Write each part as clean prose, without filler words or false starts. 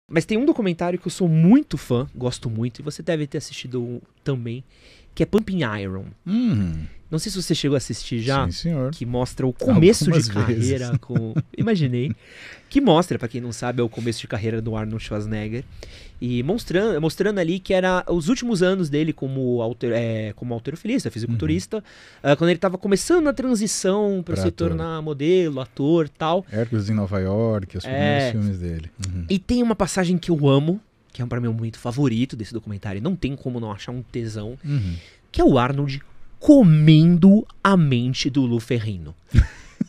Mas tem um documentário que eu sou muito fã, gosto muito, e você deve ter assistido também, que é Pumping Iron. Não sei se você chegou a assistir já. Sim, senhor. Que mostra o começo Algumas de carreira vezes. Imaginei. Que mostra, pra quem não sabe, é o começo de carreira do Arnold Schwarzenegger. E mostrando ali que era os últimos anos dele como halterofilista, fisiculturista, quando ele tava começando a transição pra se ator. tornar modelo, ator e tal. Hércules em Nova York, os primeiros filmes dele. E tem uma passagem que eu amo, que é pra mim o momento favorito desse documentário, não tem como não achar um tesão, que é o Arnold comendo a mente do Lou Ferrigno.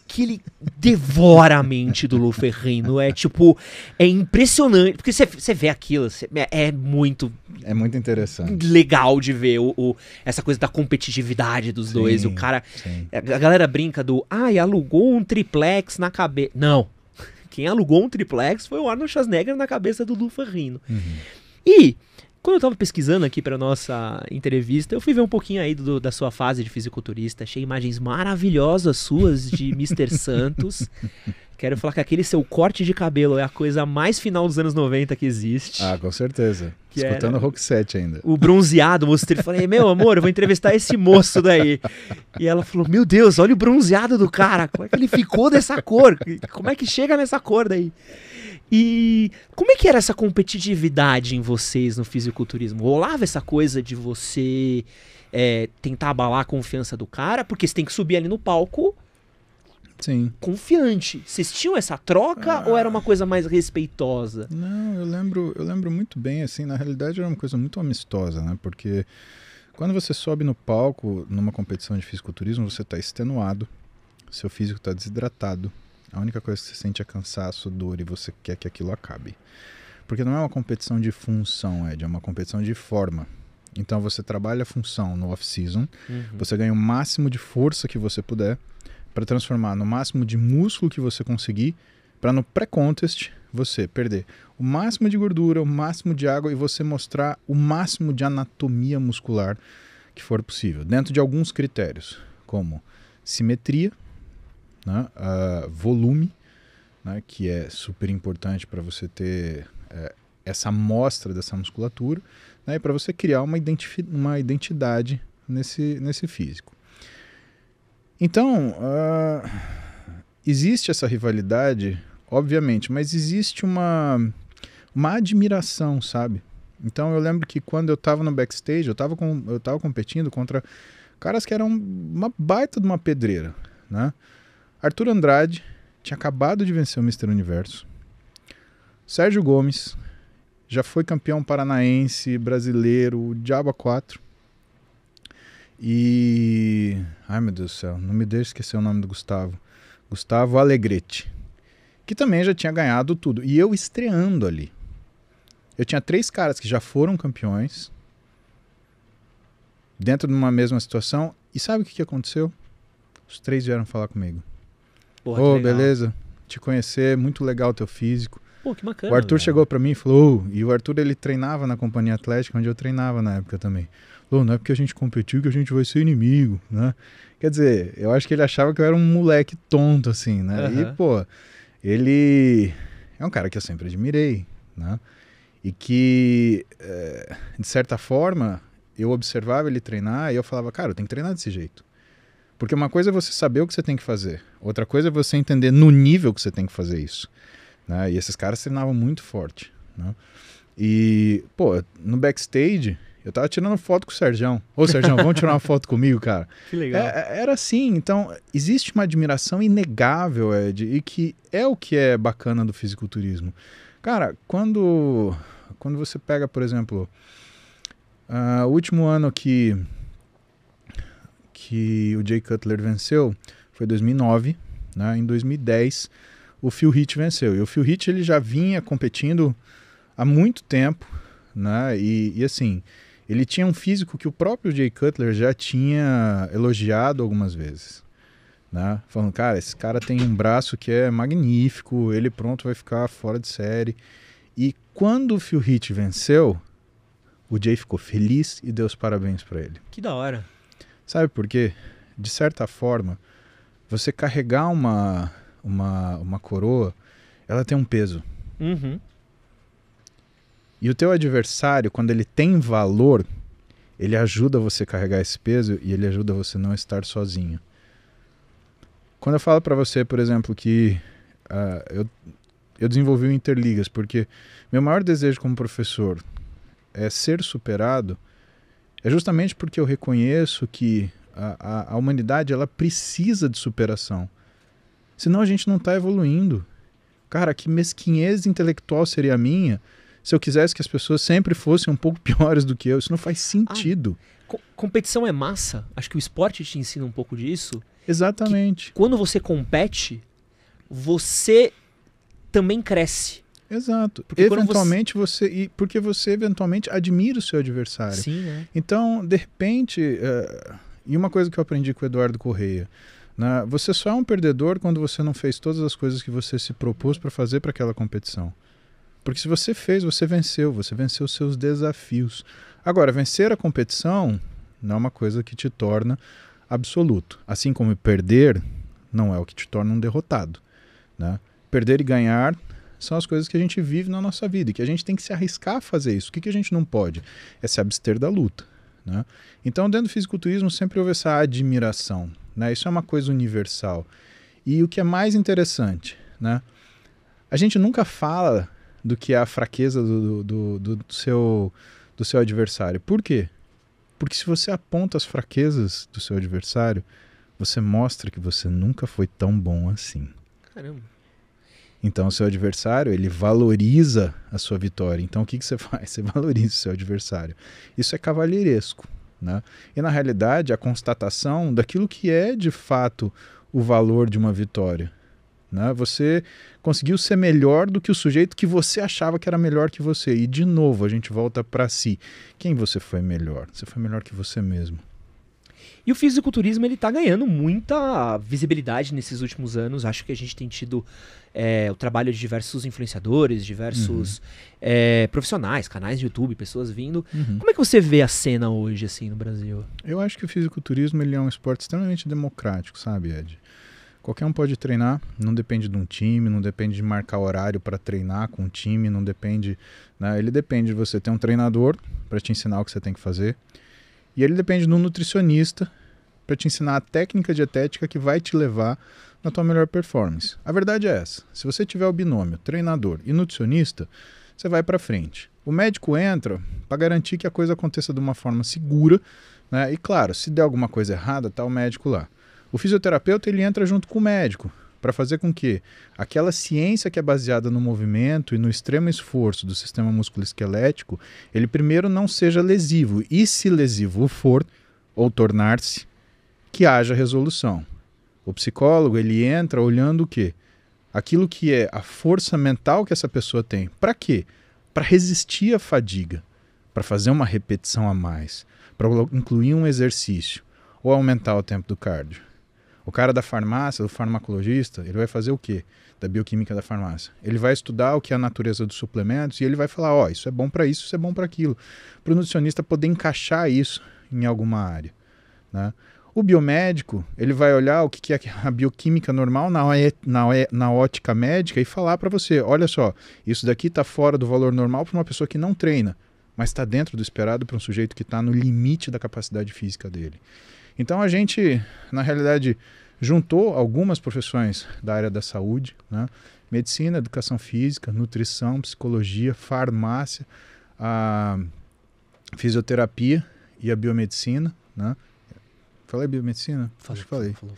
Que ele devora a mente do Lou Ferrigno. É tipo, é impressionante. Porque você vê aquilo, é muito... É muito interessante. legal de ver essa coisa da competitividade dos dois. O cara... A galera brinca do... alugou um triplex na cabeça... Não. Quem alugou um triplex foi o Arnold Schwarzenegger na cabeça do Lou Ferrigno. E... quando eu tava pesquisando aqui pra nossa entrevista, eu fui ver um pouquinho aí da sua fase de fisiculturista. Achei imagens maravilhosas suas de Mr. Santos. Quero falar que aquele seu corte de cabelo é a coisa mais final dos anos 90 que existe. Ah, com certeza. Que escutando o Rock 7 ainda. O bronzeado, mostrei. Falei, meu amor, eu vou entrevistar esse moço daí. E ela falou, meu Deus, olha o bronzeado do cara. Como é que ele ficou dessa cor? Como é que chega nessa cor daí? E como é que era essa competitividade em vocês no fisiculturismo? Rolava essa coisa de você tentar abalar a confiança do cara? Porque você tem que subir ali no palco confiante. Vocês tinham essa troca ou era uma coisa mais respeitosa? Não, eu lembro muito bem, assim, na realidade era uma coisa muito amistosa, né? Porque quando você sobe no palco numa competição de fisiculturismo, você está extenuado, seu físico está desidratado. A única coisa que você sente é cansaço, dor e você quer que aquilo acabe. Porque não é uma competição de função, é uma competição de forma. Então você trabalha a função no off-season, você ganha o máximo de força que você puder para transformar no máximo de músculo que você conseguir, para no pré-contest você perder o máximo de gordura, o máximo de água e você mostrar o máximo de anatomia muscular que for possível, dentro de alguns critérios, como simetria, né, volume, né, que é super importante para você ter essa amostra dessa musculatura, né, e para você criar uma identidade nesse físico. Então, existe essa rivalidade, obviamente, mas existe uma admiração, sabe? Então eu lembro que quando eu estava no backstage, eu estava competindo contra caras que eram uma baita de uma pedreira, né? Arthur Andrade tinha acabado de vencer o Mr. Universo. Sérgio Gomes já foi campeão paranaense, brasileiro, o Diabo 4. E... ai, meu Deus do céu, não me deixe esquecer o nome do Gustavo. Gustavo Alegrete, que também já tinha ganhado tudo. E eu estreando ali. Eu tinha 3 caras que já foram campeões dentro de uma mesma situação. E sabe o que aconteceu? Os 3 vieram falar comigo. Ô, beleza, te conhecer, muito legal o teu físico. Pô, que bacana. O Arthur chegou pra mim e falou, e o Arthur ele treinava na Companhia Atlética, onde eu treinava na época também. Não é porque a gente competiu que a gente vai ser inimigo, né? Quer dizer, eu acho que ele achava que eu era um moleque tonto, assim, né? E, pô, ele é um cara que eu sempre admirei, né? E que, de certa forma, eu observava ele treinar e eu falava, cara, eu tenho que treinar desse jeito. Porque uma coisa é você saber o que você tem que fazer. Outra coisa é você entender no nível que você tem que fazer isso. Né? E esses caras treinavam muito forte. Né? E, pô, no backstage, eu tava tirando foto com o Sergião. Ô, Sergião, vamos tirar uma foto comigo, cara? Que legal. Era assim. Então, existe uma admiração inegável, Ed, e que é bacana do fisiculturismo. Cara, quando você pega, por exemplo, o último ano que o Jay Cutler venceu foi 2009, né? Em 2010 o Phil Heath venceu, e o Phil Heath ele já vinha competindo há muito tempo, né? E assim, ele tinha um físico que o próprio Jay Cutler já tinha elogiado algumas vezes, né? Falando, cara, esse cara tem um braço que é magnífico, ele pronto vai ficar fora de série. E quando o Phil Heath venceu, o Jay ficou feliz e deu os parabéns para ele. Que da hora. Sabe por quê? De certa forma, você carregar uma coroa, ela tem um peso. E o teu adversário, quando ele tem valor, ele ajuda você a carregar esse peso e ele ajuda você a não estar sozinho. Quando eu falo para você, por exemplo, que eu desenvolvi o Interligas, porque meu maior desejo como professor é ser superado, é justamente porque eu reconheço que a humanidade ela precisa de superação. Senão a gente não está evoluindo. Cara, que mesquinhez intelectual seria a minha se eu quisesse que as pessoas sempre fossem um pouco piores do que eu. Isso não faz sentido. Competição é massa. Acho que o esporte te ensina um pouco disso. Exatamente. Quando você compete, você também cresce. Exato. Porque eventualmente porque você eventualmente admira o seu adversário. Sim, né? Então, de repente, e uma coisa que eu aprendi com o Eduardo Correia, né, você só é um perdedor quando você não fez todas as coisas que você se propôs para fazer para aquela competição. Porque se você fez, você venceu os seus desafios. Agora, vencer a competição não é uma coisa que te torna absoluto. Assim como perder não é o que te torna um derrotado, né? Perder e ganhar são as coisas que a gente vive na nossa vida e que a gente tem que se arriscar a fazer isso. O que a gente não pode? É se abster da luta, né? Então, dentro do fisiculturismo sempre houve essa admiração, né? Isso é uma coisa universal. E o que é mais interessante, né? A gente nunca fala do que é a fraqueza do seu adversário. Por quê? Porque se você aponta as fraquezas do seu adversário, você mostra que você nunca foi tão bom assim. Caramba. Então o seu adversário, ele valoriza a sua vitória. Então o que você faz? Você valoriza o seu adversário. Isso é cavalheiresco, né? E na realidade a constatação daquilo que é de fato o valor de uma vitória, né? Você conseguiu ser melhor do que o sujeito que você achava que era melhor que você. E de novo a gente volta para si. Quem você foi melhor? Você foi melhor que você mesmo. E o fisiculturismo ele tá ganhando muita visibilidade nesses últimos anos. Acho que a gente tem tido o trabalho de diversos influenciadores, diversos profissionais, canais de YouTube, pessoas vindo. Como é que você vê a cena hoje assim no Brasil? Eu acho que o fisiculturismo ele é um esporte extremamente democrático, sabe, Ed? Qualquer um pode treinar, não depende de um time, não depende de marcar horário para treinar com um time, não depende, né? Ele depende de você ter um treinador para te ensinar o que você tem que fazer. E ele depende de um nutricionista para te ensinar a técnica dietética que vai te levar na tua melhor performance. A verdade é essa. Se você tiver o binômio treinador e nutricionista, você vai para frente. O médico entra para garantir que a coisa aconteça de uma forma segura, né? E claro, se der alguma coisa errada, tá o médico lá. O fisioterapeuta ele entra junto com o médico para fazer com que aquela ciência que é baseada no movimento e no extremo esforço do sistema musculoesquelético, ele primeiro não seja lesivo. E se lesivo for, ou tornar-se, que haja resolução. O psicólogo ele entra olhando o quê? Aquilo que é a força mental que essa pessoa tem. Para quê? Para resistir à fadiga, para fazer uma repetição a mais, para incluir um exercício ou aumentar o tempo do cardio. O cara da farmácia, do farmacologista, ele vai fazer o quê? Da bioquímica da farmácia. Ele vai estudar o que é a natureza dos suplementos e ele vai falar, ó, isso é bom para isso, isso é bom para aquilo. Para o nutricionista poder encaixar isso em alguma área, né? O biomédico, ele vai olhar o que é a bioquímica normal na ótica médica e falar para você, olha só, isso daqui está fora do valor normal para uma pessoa que não treina, mas está dentro do esperado para um sujeito que está no limite da capacidade física dele. Então a gente, na realidade, juntou algumas profissões da área da saúde, né? Medicina, educação física, nutrição, psicologia, farmácia, a fisioterapia e a biomedicina, né? Falei biomedicina? Acho que falei. Falou.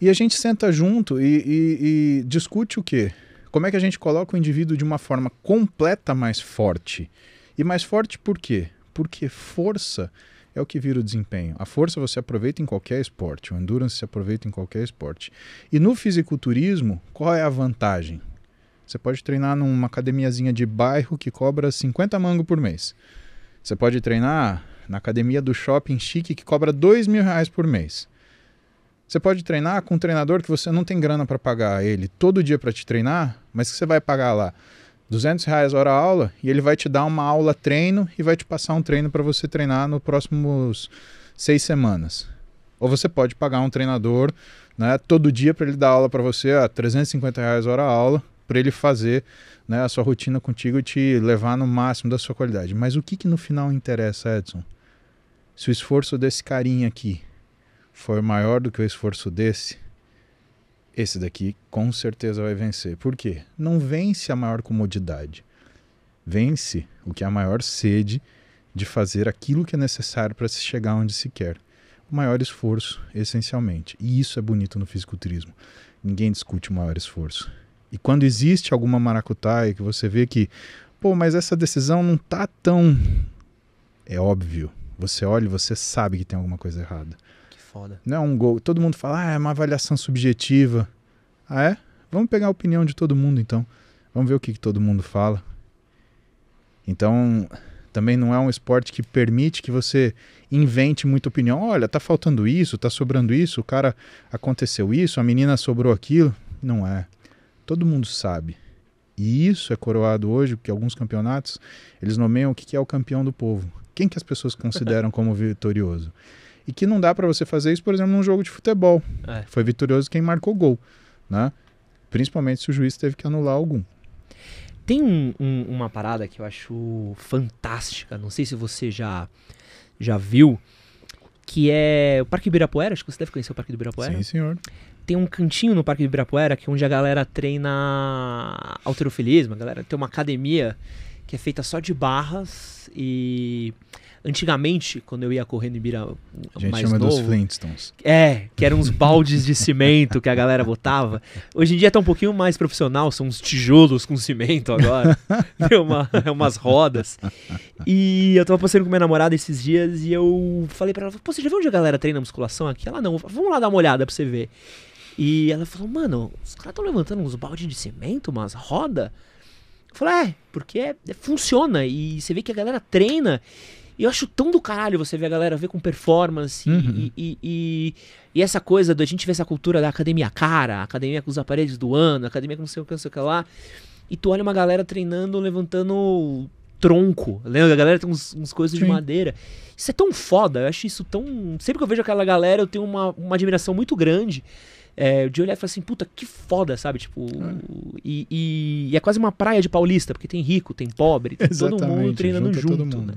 E a gente senta junto e discute o quê? Como é que a gente coloca o indivíduo de uma forma completa mais forte? E mais forte por quê? Porque força é o que vira o desempenho. A força você aproveita em qualquer esporte, o endurance se aproveita em qualquer esporte. E no fisiculturismo, qual é a vantagem? Você pode treinar numa academiazinha de bairro que cobra 50 mangos por mês. Você pode treinar na academia do shopping chique que cobra R$2.000 por mês. Você pode treinar com um treinador que você não tem grana para pagar ele todo dia para te treinar, mas que você vai pagar lá R$200 hora aula e ele vai te dar uma aula treino e vai te passar um treino para você treinar nos próximos 6 semanas. Ou você pode pagar um treinador, né, todo dia para ele dar aula para você a R$350 hora aula para ele fazer, né, a sua rotina contigo e te levar no máximo da sua qualidade. Mas o que no final interessa, Edson? Se o esforço desse carinha aqui for maior do que o esforço desse, esse daqui com certeza vai vencer. Por quê? Não vence a maior comodidade. Vence o que é a maior sede de fazer aquilo que é necessário para se chegar onde se quer. O maior esforço, essencialmente. E isso é bonito no fisiculturismo. Ninguém discute o maior esforço. E quando existe alguma maracutaia que você vê que, pô, mas essa decisão não tá tão... É óbvio. Você olha e você sabe que tem alguma coisa errada. Que foda. Não é um gol. Todo mundo fala, é uma avaliação subjetiva. Ah, é? Vamos pegar a opinião de todo mundo, então. Vamos ver o que todo mundo fala. Então, também não é um esporte que permite que você invente muita opinião. Olha, tá faltando isso, tá sobrando isso, o cara aconteceu isso, a menina sobrou aquilo. Não é. Todo mundo sabe. E isso é coroado hoje, porque alguns campeonatos, eles nomeiam o que é o campeão do povo. Quem que as pessoas consideram como vitorioso? E que não dá para você fazer isso, por exemplo, num jogo de futebol. Foi vitorioso quem marcou gol, né? Principalmente se o juiz teve que anular algum. Tem uma parada que eu acho fantástica, não sei se você já viu, que é o Parque Ibirapuera. Acho que você deve conhecer o Parque do Ibirapuera. Sim, senhor. Tem um cantinho no Parque do Ibirapuera que é onde a galera treina halterofilismo. A galera tem uma academia que é feita só de barras. E antigamente, quando eu ia correr no Ibira a gente mais chama novo, dos Flintstones. que eram uns baldes de cimento que a galera botava. Hoje em dia tá um pouquinho mais profissional, são uns tijolos com cimento agora. Tem umas rodas. E eu tava passando com minha namorada esses dias e eu falei pra ela, pô, você já viu onde a galera treina musculação aqui? Ela, não, vamos lá dar uma olhada pra você ver. E ela falou, mano, os caras tão levantando uns baldes de cimento, umas rodas. Eu falei, porque funciona e você vê que a galera treina. E eu acho tão do caralho você ver a galera ver com performance e essa coisa da gente ver essa cultura da academia cara, academia com os aparelhos do ano, academia com não sei o que, não sei o que lá. E tu olha uma galera treinando, levantando tronco. Lembra? A galera tem uns coisas de madeira. Isso é tão foda, eu acho isso tão... Sempre que eu vejo aquela galera, eu tenho uma admiração muito grande. De olhar e falar assim, puta, que foda, sabe? Tipo, e é quase uma praia de paulista, porque tem rico, tem pobre, tem todo mundo treinando junto, né?